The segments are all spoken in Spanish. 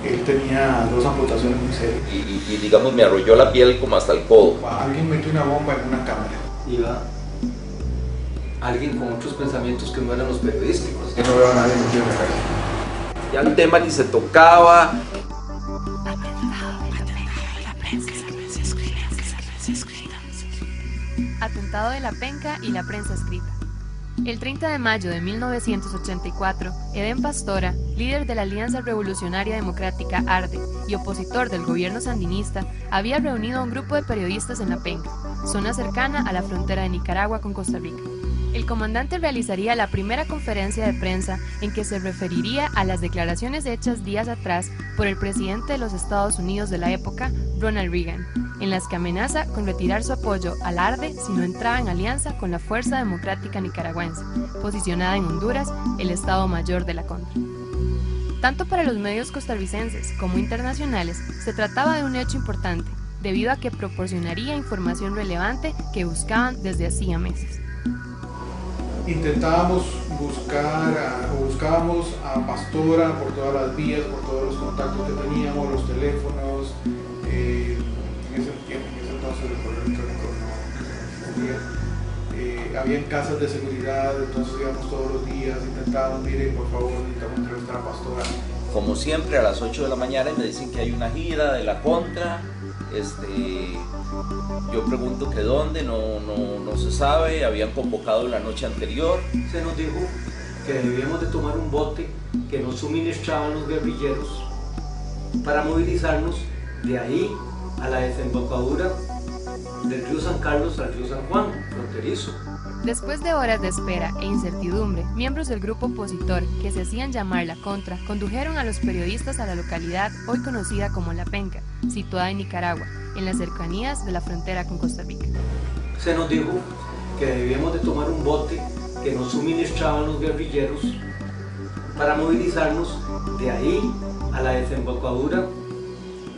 Él tenía 2 amputaciones muy serias. Y digamos, me arrolló la piel como hasta el codo. Alguien metió una bomba en una cámara. Iba alguien con otros pensamientos que no eran los periodísticos. Yo no veo a nadie metido en la calle. Ya el tema ni se tocaba. Atentado de la penca y la prensa escrita. El 30 de mayo de 1984, Edén Pastora, líder de la Alianza Revolucionaria Democrática ARDE y opositor del gobierno sandinista, había reunido a un grupo de periodistas en La Penca, zona cercana a la frontera de Nicaragua con Costa Rica. El comandante realizaría la primera conferencia de prensa en que se referiría a las declaraciones hechas días atrás por el presidente de los Estados Unidos de la época, Ronald Reagan, en las que amenaza con retirar su apoyo al ARDE si no entraba en alianza con la Fuerza Democrática Nicaragüense, posicionada en Honduras, el Estado Mayor de la Contra. Tanto para los medios costarricenses como internacionales, se trataba de un hecho importante, debido a que proporcionaría información relevante que buscaban desde hacía meses. Intentábamos buscábamos a Pastora por todas las vías, por todos los contactos que teníamos, los teléfonos. En ese entonces el correo electrónico no existía. Habían casas de seguridad, entonces íbamos todos los días, intentábamos, mire, por favor, necesitamos entrevistar a Pastora. Como siempre, a las 8 de la mañana y me dicen que hay una gira de la Contra. Yo pregunto que dónde, no se sabe, habían convocado la noche anterior. Se nos dijo que debíamos de tomar un bote que nos suministraban los guerrilleros para movilizarnos de ahí a la desembocadura del río San Carlos al río San Juan, fronterizo. Después de horas de espera e incertidumbre, miembros del grupo opositor, que se hacían llamar La Contra, condujeron a los periodistas a la localidad hoy conocida como La Penca, situada en Nicaragua, en las cercanías de la frontera con Costa Rica. Se nos dijo que debíamos de tomar un bote que nos suministraban los guerrilleros para movilizarnos de ahí a la desembocadura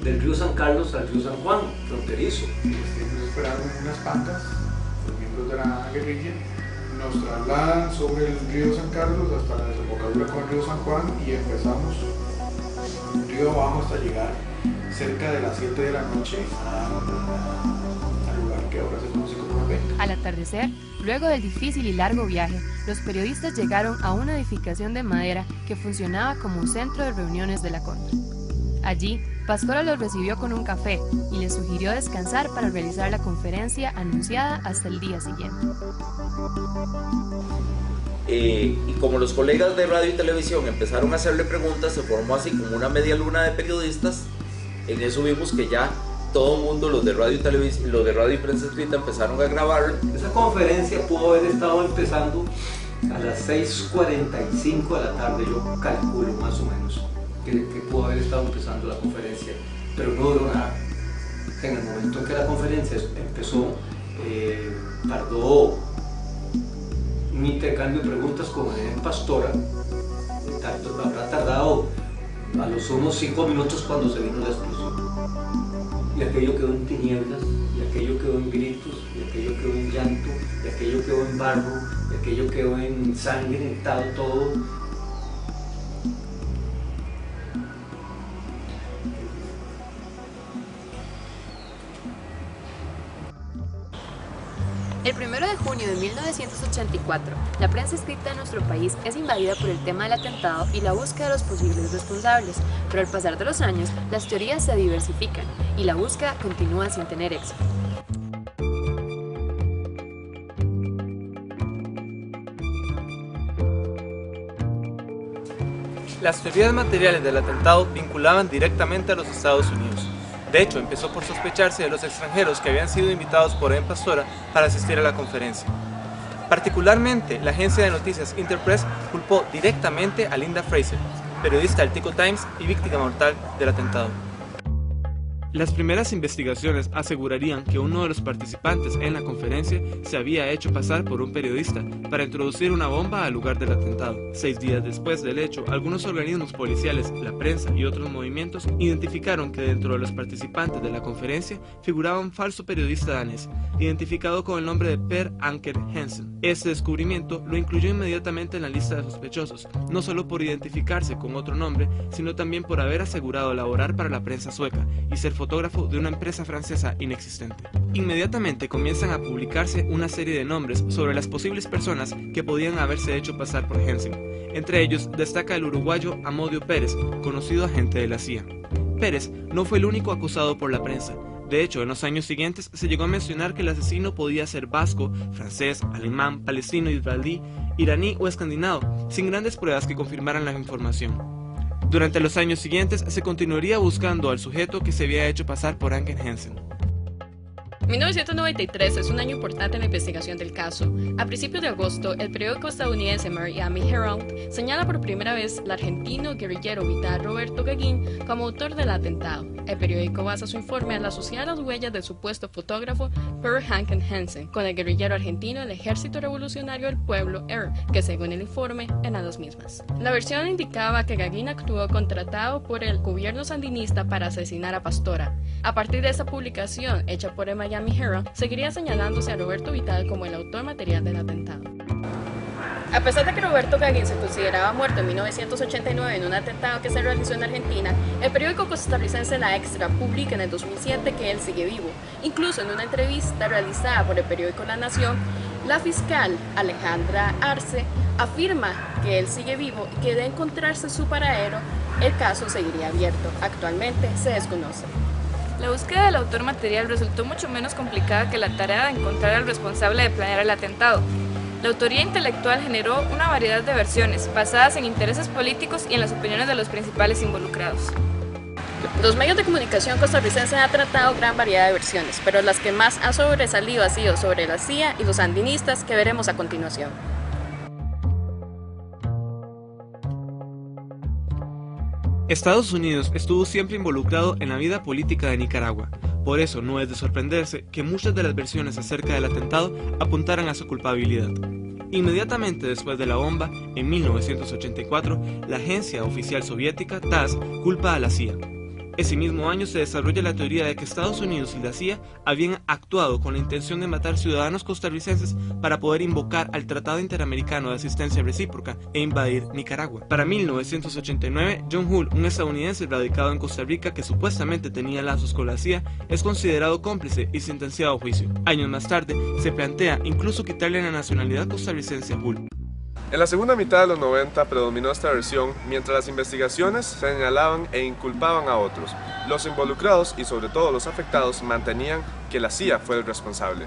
del río San Carlos al río San Juan, fronterizo. Nos esperaron en unas pancas, los miembros de la guerrilla, nos trasladan sobre el río San Carlos hasta la desembocadura con el río San Juan y empezamos río abajo hasta llegar cerca de las 7 de la noche al lugar que ahora se conoce como La Penca. Al atardecer, luego del difícil y largo viaje, los periodistas llegaron a una edificación de madera que funcionaba como un centro de reuniones de la Contra. Allí, Pastora los recibió con un café y les sugirió descansar para realizar la conferencia anunciada hasta el día siguiente. Y como los colegas de radio y televisión empezaron a hacerle preguntas, se formó así como una media luna de periodistas. En eso vimos que ya todo el mundo, los de radio y televisión, los de radio y prensa escrita, empezaron a grabarlo. Esa conferencia pudo haber estado empezando a las 6:45 de la tarde, yo calculo más o menos que pudo haber estado empezando la conferencia, pero no duró nada. En el momento en que la conferencia empezó, tardó un intercambio de preguntas con Edén Pastora, habrá tardado a los unos 5 minutos cuando se vino la explosión. Y aquello quedó en tinieblas, y aquello quedó en gritos, y aquello quedó en llanto, y aquello quedó en barro, y aquello quedó en sangre, en todo. El 1 de junio de 1984, la prensa escrita en nuestro país es invadida por el tema del atentado y la búsqueda de los posibles responsables, pero al pasar de los años, las teorías se diversifican y la búsqueda continúa sin tener éxito. Las teorías materiales del atentado vinculaban directamente a los Estados Unidos. De hecho, empezó por sospecharse de los extranjeros que habían sido invitados por Edén Pastora para asistir a la conferencia. Particularmente, la agencia de noticias Interpress culpó directamente a Linda Fraser, periodista del Tico Times y víctima mortal del atentado. Las primeras investigaciones asegurarían que uno de los participantes en la conferencia se había hecho pasar por un periodista para introducir una bomba al lugar del atentado. 6 días después del hecho, algunos organismos policiales, la prensa y otros movimientos identificaron que dentro de los participantes de la conferencia figuraba un falso periodista danés, identificado con el nombre de Per Anker Hansen. Este descubrimiento lo incluyó inmediatamente en la lista de sospechosos, no solo por identificarse con otro nombre, sino también por haber asegurado laborar para la prensa sueca y ser fotógrafo de una empresa francesa inexistente. Inmediatamente comienzan a publicarse una serie de nombres sobre las posibles personas que podían haberse hecho pasar por Hansen. Entre ellos destaca el uruguayo Amodio Pérez, conocido agente de la CIA. Pérez no fue el único acusado por la prensa. De hecho, en los años siguientes se llegó a mencionar que el asesino podía ser vasco, francés, alemán, palestino, israelí, iraní o escandinavo, sin grandes pruebas que confirmaran la información. Durante los años siguientes se continuaría buscando al sujeto que se había hecho pasar por Anker Hansen. 1993 es un año importante en la investigación del caso. A principios de agosto, el periódico estadounidense Miami Herald señala por primera vez al argentino guerrillero vital Roberto Gagin como autor del atentado. El periódico basa su informe al asociar las huellas del supuesto fotógrafo Per Anker Hansen con el guerrillero argentino del Ejército Revolucionario del Pueblo, ERP, que según el informe eran las mismas. La versión indicaba que Gagin actuó contratado por el gobierno sandinista para asesinar a Pastora. A partir de esta publicación, hecha por el Miami Herald, seguiría señalándose a Roberto Vital como el autor material del atentado. A pesar de que Roberto Gagin se consideraba muerto en 1989 en un atentado que se realizó en Argentina, el periódico costarricense La Extra publica en el 2007 que él sigue vivo. Incluso en una entrevista realizada por el periódico La Nación, la fiscal Alejandra Arce afirma que él sigue vivo y que de encontrarse su paradero, el caso seguiría abierto. Actualmente se desconoce. La búsqueda del autor material resultó mucho menos complicada que la tarea de encontrar al responsable de planear el atentado. La autoría intelectual generó una variedad de versiones, basadas en intereses políticos y en las opiniones de los principales involucrados. Los medios de comunicación costarricenses han tratado gran variedad de versiones, pero las que más han sobresalido ha sido sobre la CIA y los sandinistas, que veremos a continuación. Estados Unidos estuvo siempre involucrado en la vida política de Nicaragua. Por eso no es de sorprenderse que muchas de las versiones acerca del atentado apuntaran a su culpabilidad. Inmediatamente después de la bomba, en 1984, la agencia oficial soviética TASS culpa a la CIA. Ese mismo año se desarrolla la teoría de que Estados Unidos y la CIA habían actuado con la intención de matar ciudadanos costarricenses para poder invocar al Tratado Interamericano de Asistencia Recíproca e invadir Nicaragua. Para 1989, John Hull, un estadounidense radicado en Costa Rica que supuestamente tenía lazos con la CIA, es considerado cómplice y sentenciado a juicio. Años más tarde, se plantea incluso quitarle la nacionalidad costarricense a Hull. En la segunda mitad de los 90 predominó esta versión, mientras las investigaciones señalaban e inculpaban a otros. Los involucrados y sobre todo los afectados mantenían que la CIA fue el responsable.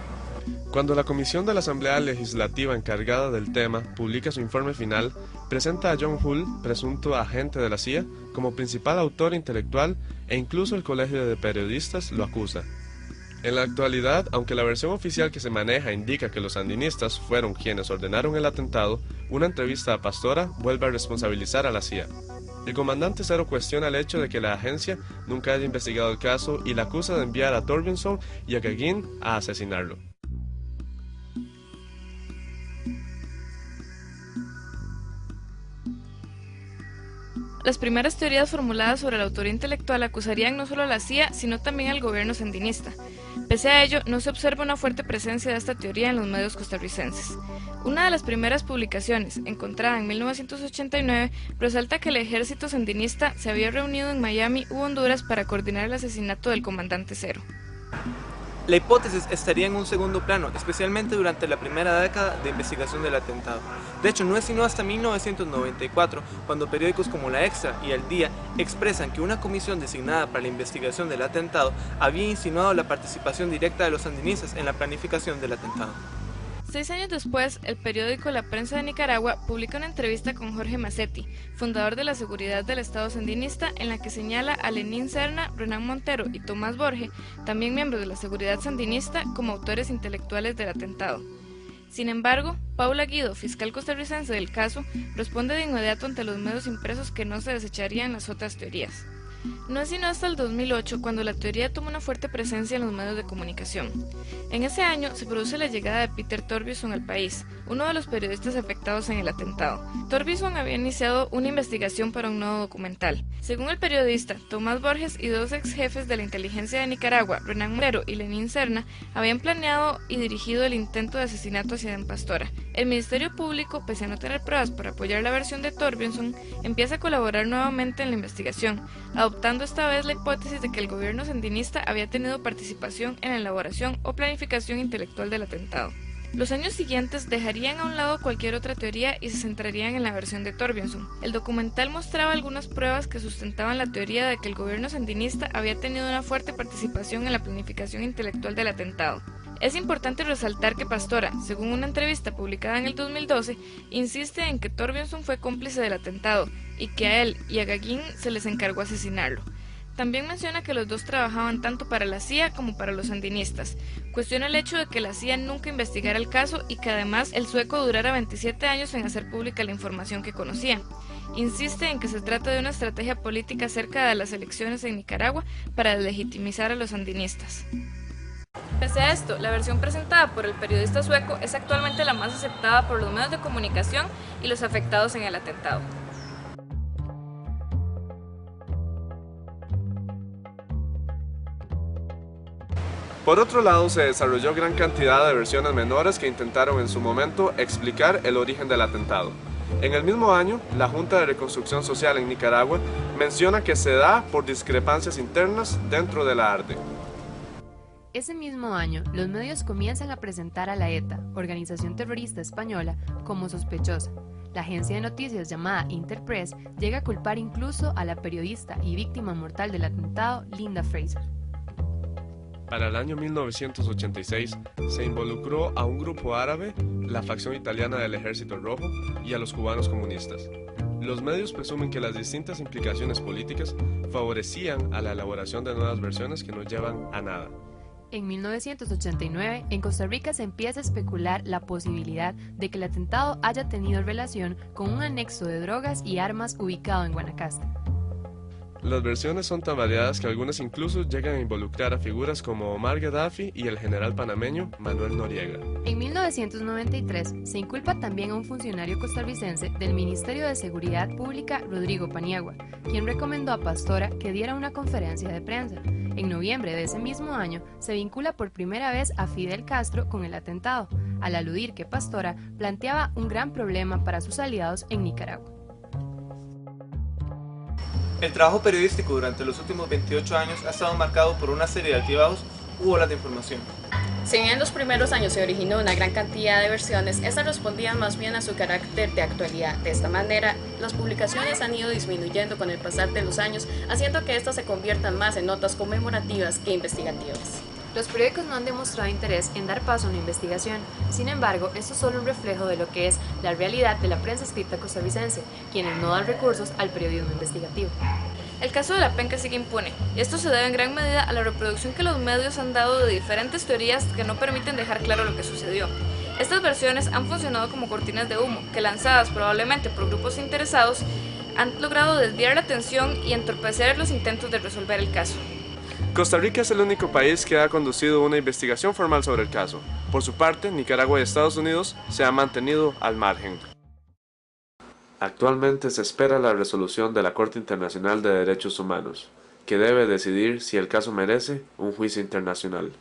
Cuando la Comisión de la Asamblea Legislativa encargada del tema publica su informe final, presenta a John Hull, presunto agente de la CIA, como principal autor intelectual e incluso el Colegio de Periodistas lo acusa. En la actualidad, aunque la versión oficial que se maneja indica que los sandinistas fueron quienes ordenaron el atentado, una entrevista a Pastora vuelve a responsabilizar a la CIA. El comandante Cero cuestiona el hecho de que la agencia nunca haya investigado el caso y la acusa de enviar a Thorbjörnson y a Gagin a asesinarlo. Las primeras teorías formuladas sobre la autoría intelectual acusarían no solo a la CIA, sino también al gobierno sandinista. Pese a ello, no se observa una fuerte presencia de esta teoría en los medios costarricenses. Una de las primeras publicaciones, encontrada en 1989, resalta que el ejército sandinista se había reunido en Miami u Honduras para coordinar el asesinato del comandante Cero. La hipótesis estaría en un segundo plano, especialmente durante la primera década de investigación del atentado. De hecho, no es sino hasta 1994 cuando periódicos como La Extra y El Día expresan que una comisión designada para la investigación del atentado había insinuado la participación directa de los sandinistas en la planificación del atentado. 6 años después, el periódico La Prensa de Nicaragua publica una entrevista con Jorge Macetti, fundador de la seguridad del Estado sandinista, en la que señala a Lenín Serna, Renan Montero y Tomás Borge, también miembros de la seguridad sandinista, como autores intelectuales del atentado. Sin embargo, Paula Guido, fiscal costarricense del caso, responde de inmediato ante los medios impresos que no se desecharían las otras teorías. No es sino hasta el 2008 cuando la teoría toma una fuerte presencia en los medios de comunicación. En ese año se produce la llegada de Peter Torvison al país, uno de los periodistas afectados en el atentado. Torvison había iniciado una investigación para un nuevo documental. Según el periodista, Tomás Borges y dos ex jefes de la inteligencia de Nicaragua, Renan Morero y Lenín Serna, habían planeado y dirigido el intento de asesinato hacia Edén Pastora. El Ministerio Público, pese a no tener pruebas para apoyar la versión de Torvison, empieza a colaborar nuevamente en la investigación, adoptando esta vez la hipótesis de que el gobierno sandinista había tenido participación en la elaboración o planificación intelectual del atentado. Los años siguientes dejarían a un lado cualquier otra teoría y se centrarían en la versión de Torvison. El documental mostraba algunas pruebas que sustentaban la teoría de que el gobierno sandinista había tenido una fuerte participación en la planificación intelectual del atentado. Es importante resaltar que Pastora, según una entrevista publicada en el 2012, insiste en que Torvison fue cómplice del atentado y que a él y a Gagin se les encargó asesinarlo. También menciona que los dos trabajaban tanto para la CIA como para los sandinistas. Cuestiona el hecho de que la CIA nunca investigara el caso y que además el sueco durara 27 años en hacer pública la información que conocía. Insiste en que se trata de una estrategia política cerca de las elecciones en Nicaragua para deslegitimizar a los sandinistas. Pese a esto, la versión presentada por el periodista sueco es actualmente la más aceptada por los medios de comunicación y los afectados en el atentado. Por otro lado, se desarrolló gran cantidad de versiones menores que intentaron en su momento explicar el origen del atentado. En el mismo año, la Junta de Reconstrucción Social en Nicaragua menciona que se da por discrepancias internas dentro de la ARDE. Ese mismo año, los medios comienzan a presentar a la ETA, organización terrorista española, como sospechosa. La agencia de noticias llamada Interpress llega a culpar incluso a la periodista y víctima mortal del atentado, Linda Fraser. Para el año 1986 se involucró a un grupo árabe, la facción italiana del Ejército Rojo y a los cubanos comunistas. Los medios presumen que las distintas implicaciones políticas favorecían a la elaboración de nuevas versiones que no llevan a nada. En 1989, en Costa Rica se empieza a especular la posibilidad de que el atentado haya tenido relación con un anexo de drogas y armas ubicado en Guanacaste. Las versiones son tan variadas que algunas incluso llegan a involucrar a figuras como Omar Gaddafi y el general panameño Manuel Noriega. En 1993 se inculpa también a un funcionario costarricense del Ministerio de Seguridad Pública, Rodrigo Paniagua, quien recomendó a Pastora que diera una conferencia de prensa. En noviembre de ese mismo año se vincula por primera vez a Fidel Castro con el atentado, al aludir que Pastora planteaba un gran problema para sus aliados en Nicaragua. El trabajo periodístico durante los últimos 28 años ha estado marcado por una serie de altibajos u olas de información. Si bien en los primeros años se originó una gran cantidad de versiones, estas respondían más bien a su carácter de actualidad. De esta manera, las publicaciones han ido disminuyendo con el pasar de los años, haciendo que estas se conviertan más en notas conmemorativas que investigativas. Los periódicos no han demostrado interés en dar paso a una investigación. Sin embargo, esto es solo un reflejo de lo que es la realidad de la prensa escrita costarricense, quienes no dan recursos al periodismo investigativo. El caso de la penca sigue impune, y esto se debe en gran medida a la reproducción que los medios han dado de diferentes teorías que no permiten dejar claro lo que sucedió. Estas versiones han funcionado como cortinas de humo, que lanzadas probablemente por grupos interesados, han logrado desviar la atención y entorpecer los intentos de resolver el caso. Costa Rica es el único país que ha conducido una investigación formal sobre el caso. Por su parte, Nicaragua y Estados Unidos se han mantenido al margen. Actualmente se espera la resolución de la Corte Internacional de Derechos Humanos, que debe decidir si el caso merece un juicio internacional.